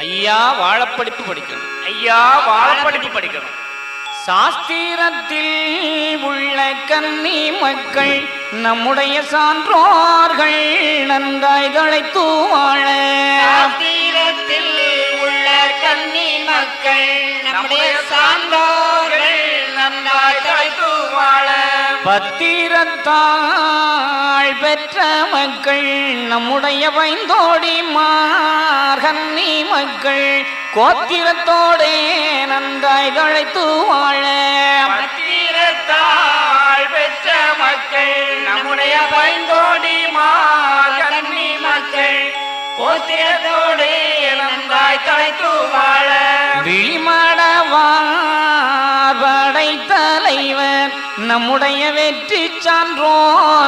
ஐயா வாழப்படிப்பு படிக்கணும். ஐயா வாழப்படிப்பு படிக்கணும். சாஸ்திரத்தில் உள்ள கன்னி மக்கள் நம்முடைய சான்றோர்கள் நன்றாய் தழைத்து வாழ. சாஸ்திரத்தில் உள்ள கன்னி மக்கள் நம்முடைய சான்றோர்கள் நன்றாய் தழைத்து வாழ. பத்திரத்தாள் பெற்ற மக்கள் நம்முடைய வைந்தோடி மார்கன்னி மக்கள் கோத்திரத்தோடே நன்றாய் தழைத்து வாழ. பத்திரத்தாள் பெற்ற மக்கள் நம்முடைய வைந்தோடி மார்கன்னி மக்கள் கோத்திரத்தோடே நன்றாய் தழைத்து வாழ. விழிமடவார் படை தலைவர் நம்முடைய வெற்றி சான்றோ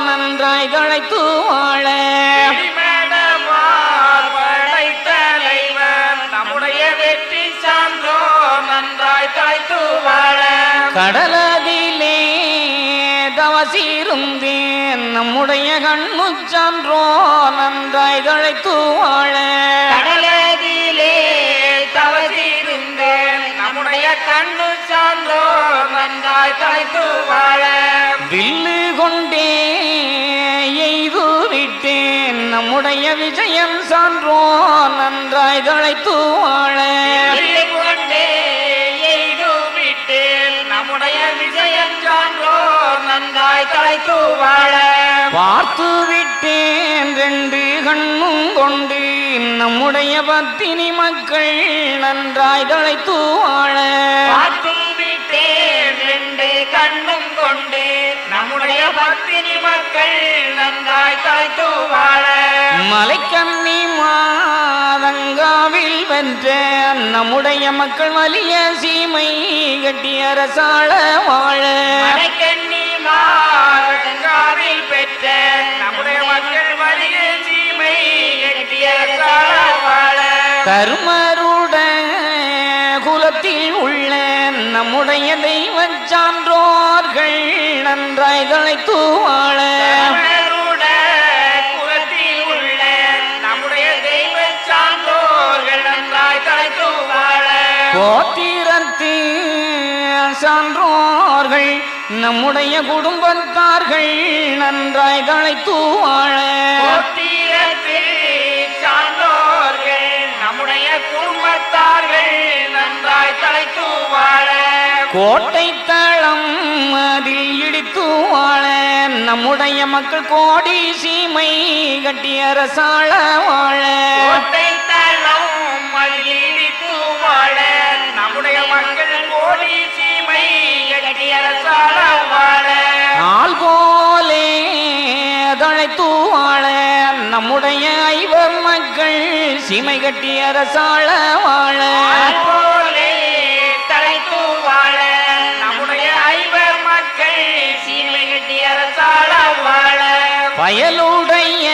நன்றாய் தழைத்து வாழ. படை தலைவர் நம்முடைய வெற்றி சான்றோ நன்றாய் தழைத்து வாழ. கடலதிலே தவசிருந்தேன் நம்முடைய கண்ணு சான்றோ நன்றாய் தழைத்து வாழ. கடலதிலே தவசிருந்தேன் நம்முடைய கண்ணு சான்றோ நன்றாய் தழைத்து வாழ. வில்லு கொண்டே எய்து விட்டேன் நம்முடைய விஜயம் சான்றோ நன்றாய் தழைத்து வாழ. கொண்டே எய்து விட்டேன் நம்முடைய விஜயம் சான்றோ நன்றாய் தழைத்து வாழ. பார்த்து விட்டேன் ரெண்டு கண்ணும் கொண்டு நம்முடைய பத்தினி மக்கள் நன்றாய் தழைத்து வாழ. பார்த்து விட்டேன் ரெண்டு கண்ணும் கொண்டு நம்முடைய பத்தினி மக்கள் நன்றாய் தழைத்து வாழ. மலைக்கண்ணி மாதங்காவில் வென்ற நம்முடைய மக்கள் வலிய சீமை கட்டி அரசாள வாழ. மலைக்கண்ணி மாதங்காவில் பெற்ற நம்முடைய மக்கள் வலிய சீமை கட்டிய வாழ. கருமருட குலத்தில் உள்ள நம்முடைய தெய்வ சான்றோர்கள் நன்றாய் தழைத்து வாழ. குலத்தில் உள்ள நம்முடைய தெய்வ சான்றோர்கள் நன்றாய் தழைத்து வாழ. கோத்திரத்து சான்றோர்கள் நம்முடைய குடும்பத்தார்கள் நன்றாய் தழைத்து வாழ. சான்றோர்கள் நம்முடைய குடும்பத்தார்கள் நன்றாய் தழைத்து வாழ. கோட்டை தளம் அதில் இடித்து வாழ நம்முடைய மக்கள் கோடி சீமை கட்டி அரசாள வாழ. கோட்டை தளம் அதில் இடித்து வாழ நம்முடைய மக்கள் கோடி சீமை கட்டி அரசாள வாழ. ஆள் போலே தழைத்து வாழ நம்முடைய ஐவர் மக்கள் சீமை கட்டி அரசாள வாழ. தழைத்து வாழ நம்முடைய ஐவர் மக்கள் சீமை கட்டி அரசாள வாழ. பயலுடைய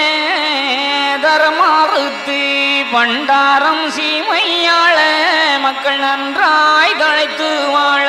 தரமாறுத்து பண்டாரம் சீமையாள மக்கள் நன்றாய் தழைத்து வாழ.